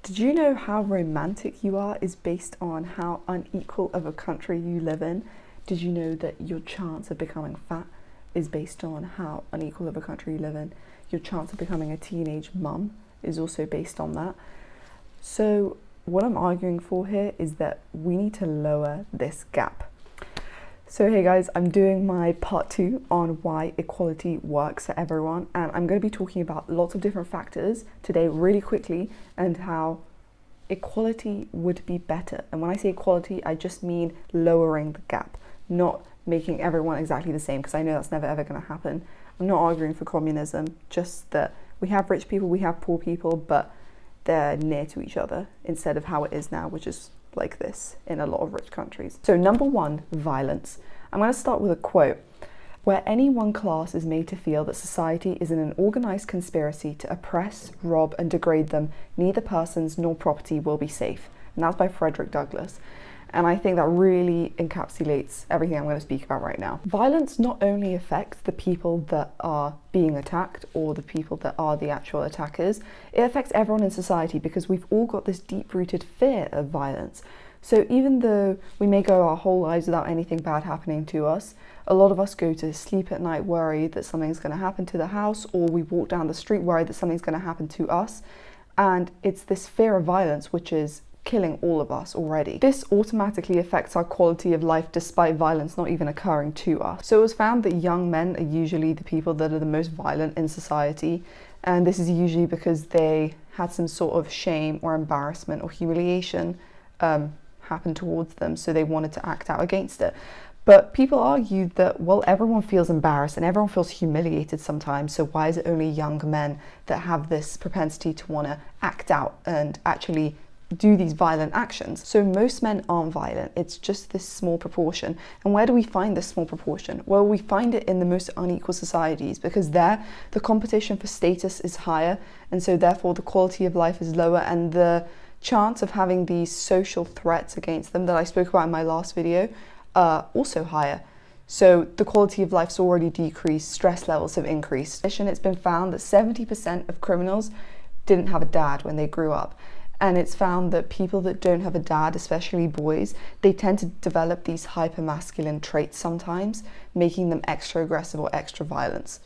Did you know how romantic you are is based on how unequal of a country you live in? Did you know that your chance of becoming fat is based on how unequal of a country you live in? Your chance of becoming a teenage mum is also based on that. So what I'm arguing for here is that we need to lower this gap. So hey guys, I'm doing my part 2 on why equality works for everyone, and I'm going to be talking about lots of different factors today really quickly and how equality would be better. And when I say equality, I just mean lowering the gap, not making everyone exactly the same, because I know that's never ever going to happen. I'm not arguing for communism, just that we have rich people, we have poor people, but they're near to each other instead of how it is now, which is like this in a lot of rich countries. So number 1, violence. I'm going to start with a quote. Where any one class is made to feel that society is in an organized conspiracy to oppress, rob, and degrade them, neither persons nor property will be safe. And that's by Frederick Douglass. And I think that really encapsulates everything I'm going to speak about right now. Violence not only affects the people that are being attacked or the people that are the actual attackers, it affects everyone in society because we've all got this deep-rooted fear of violence. So even though we may go our whole lives without anything bad happening to us, a lot of us go to sleep at night worried that something's going to happen to the house, or we walk down the street worried that something's going to happen to us. And it's this fear of violence which is killing all of us already. This automatically affects our quality of life despite violence not even occurring to us. So it was found that young men are usually the people that are the most violent in society, and this is usually because they had some sort of shame or embarrassment or humiliation happen towards them, so they wanted to act out against it. But people argued that, well, everyone feels embarrassed and everyone feels humiliated sometimes, so why is it only young men that have this propensity to want to act out and actually do these violent actions? So most men aren't violent, it's just this small proportion. And where do we find this small proportion? Well, we find it in the most unequal societies, because there the competition for status is higher, and so therefore the quality of life is lower, and the chance of having these social threats against them that I spoke about in my last video are also higher. So the quality of life's already decreased, stress levels have increased. In addition, it's been found that 70% of criminals didn't have a dad when they grew up. And it's found that people that don't have a dad, especially boys, they tend to develop these hypermasculine traits sometimes, making them extra aggressive or extra violent.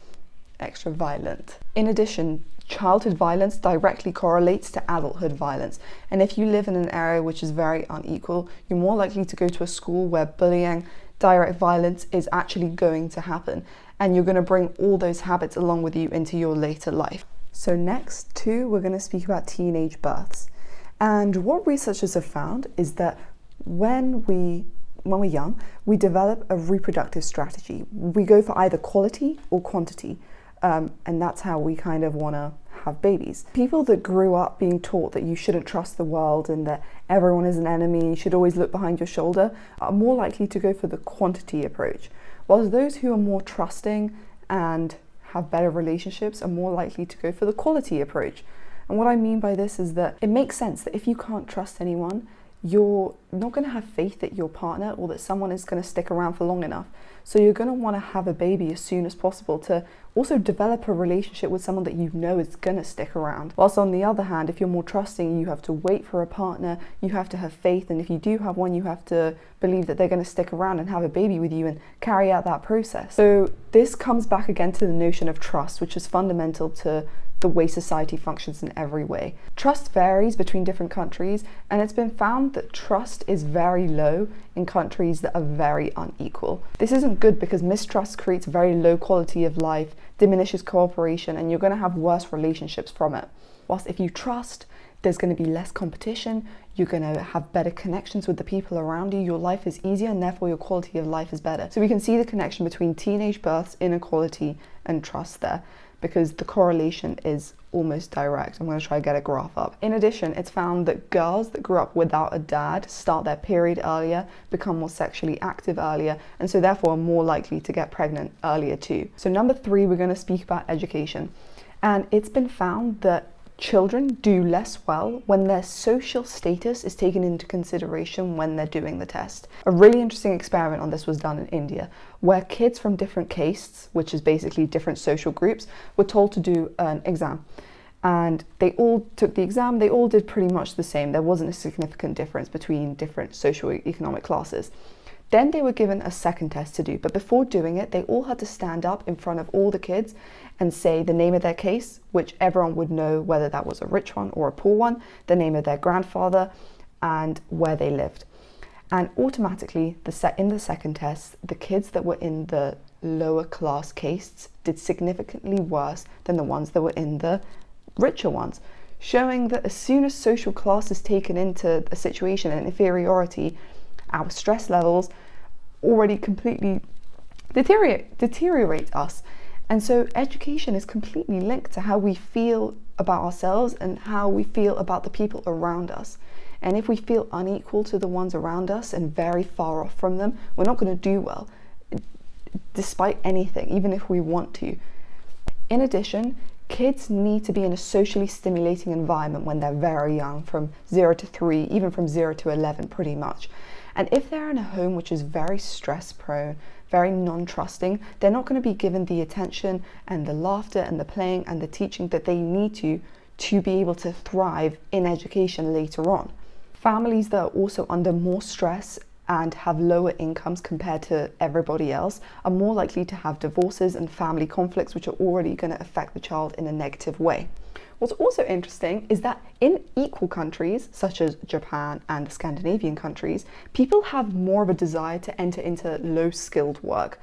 In addition, childhood violence directly correlates to adulthood violence. And if you live in an area which is very unequal, you're more likely to go to a school where bullying, direct violence is actually going to happen. And you're going to bring all those habits along with you into your later life. So next, too, we're going to speak about teenage births. And what researchers have found is that when we're young, we develop a reproductive strategy. We go for either quality or quantity, and that's how we kind of want to have babies. People that grew up being taught that you shouldn't trust the world and that everyone is an enemy, you should always look behind your shoulder, are more likely to go for the quantity approach, whilst those who are more trusting and have better relationships are more likely to go for the quality approach. And what I mean by this is that it makes sense that if you can't trust anyone, you're not going to have faith that your partner or that someone is going to stick around for long enough. So you're going to want to have a baby as soon as possible to also develop a relationship with someone that you know is going to stick around. Whilst on the other hand, if you're more trusting, you have to wait for a partner, you have to have faith, and if you do have one, you have to believe that they're going to stick around and have a baby with you and carry out that process. So this comes back again to the notion of trust, which is fundamental to the way society functions in every way. Trust varies between different countries, and it's been found that trust is very low in countries that are very unequal. This isn't good because mistrust creates very low quality of life, diminishes cooperation, and you're going to have worse relationships from it. Whilst if you trust, there's going to be less competition, you're going to have better connections with the people around you, your life is easier, and therefore your quality of life is better. So we can see the connection between teenage births, inequality, and trust there, because the correlation is almost direct. I'm going to try to get a graph up. In addition, it's found that girls that grew up without a dad start their period earlier, become more sexually active earlier, and so therefore are more likely to get pregnant earlier too. So number 3, we're going to speak about education. And it's been found that children do less well when their social status is taken into consideration when they're doing the test. A really interesting experiment on this was done in India, where kids from different castes, which is basically different social groups, were told to do an exam. and they all took the exam. They all did pretty much the same. There wasn't a significant difference between different socioeconomic classes. Then they were given a second test to do, but before doing it, they all had to stand up in front of all the kids and say the name of their case, which everyone would know whether that was a rich one or a poor one, the name of their grandfather, and where they lived. And automatically, in the second test, the kids that were in the lower class castes did significantly worse than the ones that were in the richer ones, showing that as soon as social class is taken into a situation and inferiority, our stress levels already completely deteriorate us. And so education is completely linked to how we feel about ourselves and how we feel about the people around us. And if we feel unequal to the ones around us and very far off from them, we're not going to do well, despite anything, even if we want to. In addition, kids need to be in a socially stimulating environment when they're very young, from 0 to 3, even from 0 to 11 pretty much. And if they're in a home which is very stress prone, very non-trusting, they're not going to be given the attention and the laughter and the playing and the teaching that they need to be able to thrive in education later on. Families that are also under more stress and have lower incomes compared to everybody else are more likely to have divorces and family conflicts, which are already going to affect the child in a negative way. What's also interesting is that in equal countries, such as Japan and the Scandinavian countries, people have more of a desire to enter into low-skilled work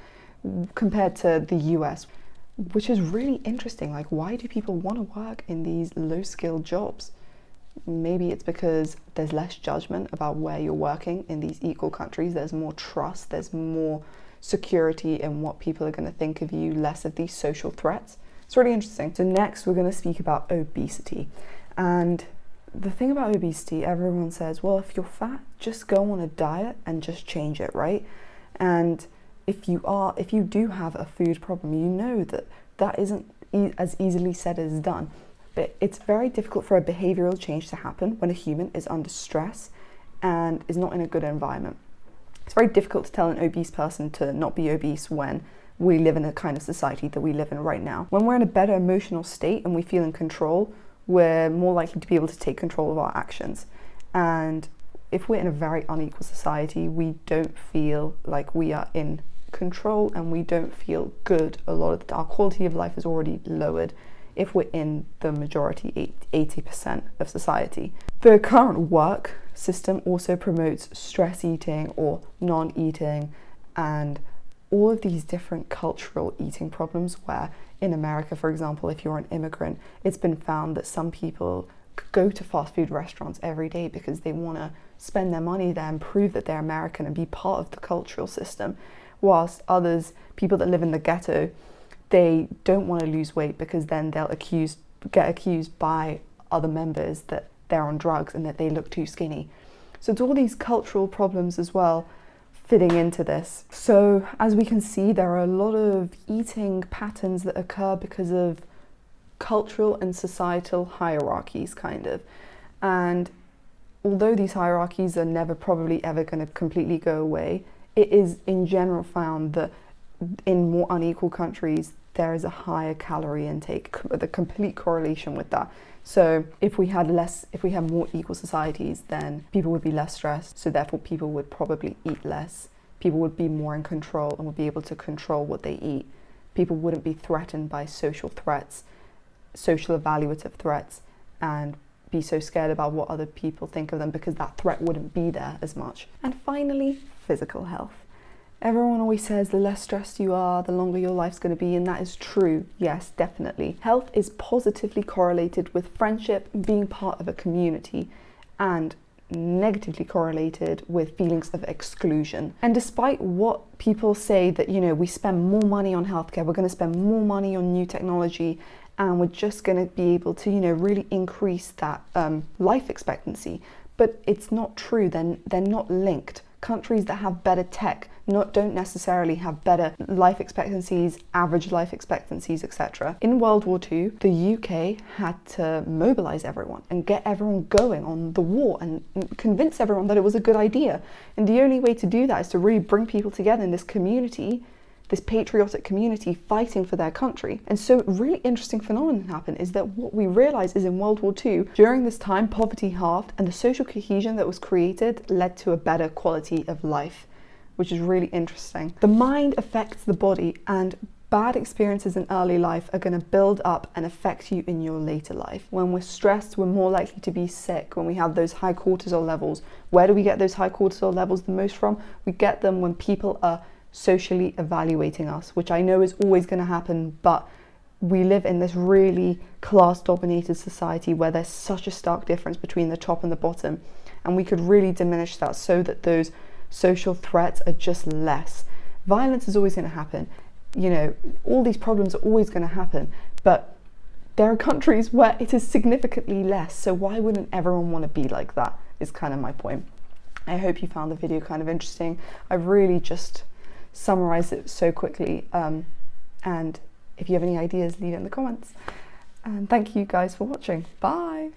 compared to the US, which is really interesting. Like, why do people want to work in these low-skilled jobs? Maybe it's because there's less judgment about where you're working in these equal countries. There's more trust, there's more security in what people are going to think of you, less of these social threats. It's really interesting. So next we're going to speak about obesity. And the thing about obesity, everyone says, well, if you're fat, just go on a diet and just change it, right? And if you do have a food problem, you know that isn't as easily said as done. But it's very difficult for a behavioral change to happen when a human is under stress and is not in a good environment. It's very difficult to tell an obese person to not be obese when we live in the kind of society that we live in right now. When we're in a better emotional state and we feel in control, we're more likely to be able to take control of our actions. And if we're in a very unequal society, we don't feel like we are in control and we don't feel good. A lot of our quality of life is already lowered if we're in the majority, 80% of society. The current work system also promotes stress eating or non-eating and all of these different cultural eating problems, where in America, for example, if you're an immigrant, it's been found that some people go to fast food restaurants every day because they want to spend their money there and prove that they're American and be part of the cultural system, whilst others, people that live in the ghetto, they don't want to lose weight because then they'll get accused by other members that they're on drugs and that they look too skinny. So it's all these cultural problems as well fitting into this. So as we can see, there are a lot of eating patterns that occur because of cultural and societal hierarchies, kind of. And although these hierarchies are never probably ever going to completely go away, it is in general found that in more unequal countries, there is a higher calorie intake, the complete correlation with that. So if we had more equal societies, then people would be less stressed. So therefore people would probably eat less. People would be more in control and would be able to control what they eat. People wouldn't be threatened by social threats, social evaluative threats, and be so scared about what other people think of them because that threat wouldn't be there as much. And finally, physical health. Everyone always says the less stressed you are, the longer your life's going to be, and that is true. Yes, definitely. Health is positively correlated with friendship, being part of a community, and negatively correlated with feelings of exclusion. And despite what people say that, we spend more money on healthcare, we're going to spend more money on new technology, and we're just going to be able to, really increase that life expectancy. But it's not true. They're not linked. Countries that have better tech don't necessarily have better life expectancies, average life expectancies, etc. In World War II, the UK had to mobilize everyone and get everyone going on the war and convince everyone that it was a good idea. And the only way to do that is to really bring people together in this community this patriotic community fighting for their country. And so a really interesting phenomenon happened is that what we realized is in World War II, during this time, poverty halved and the social cohesion that was created led to a better quality of life, which is really interesting. The mind affects the body, and bad experiences in early life are going to build up and affect you in your later life. When we're stressed, we're more likely to be sick. When we have those high cortisol levels, where do we get those high cortisol levels the most from? We get them when people are socially evaluating us, which I know is always going to happen, but we live in this really class-dominated society where there's such a stark difference between the top and the bottom, and we could really diminish that so that those social threats are just less. Violence is always going to happen. You know, all these problems are always going to happen, but there are countries where it is significantly less, so why wouldn't everyone want to be like that, is kind of my point. I hope you found the video kind of interesting. I've really just summarized it so quickly, and if you have any ideas, leave it in the comments. And thank you guys for watching. Bye.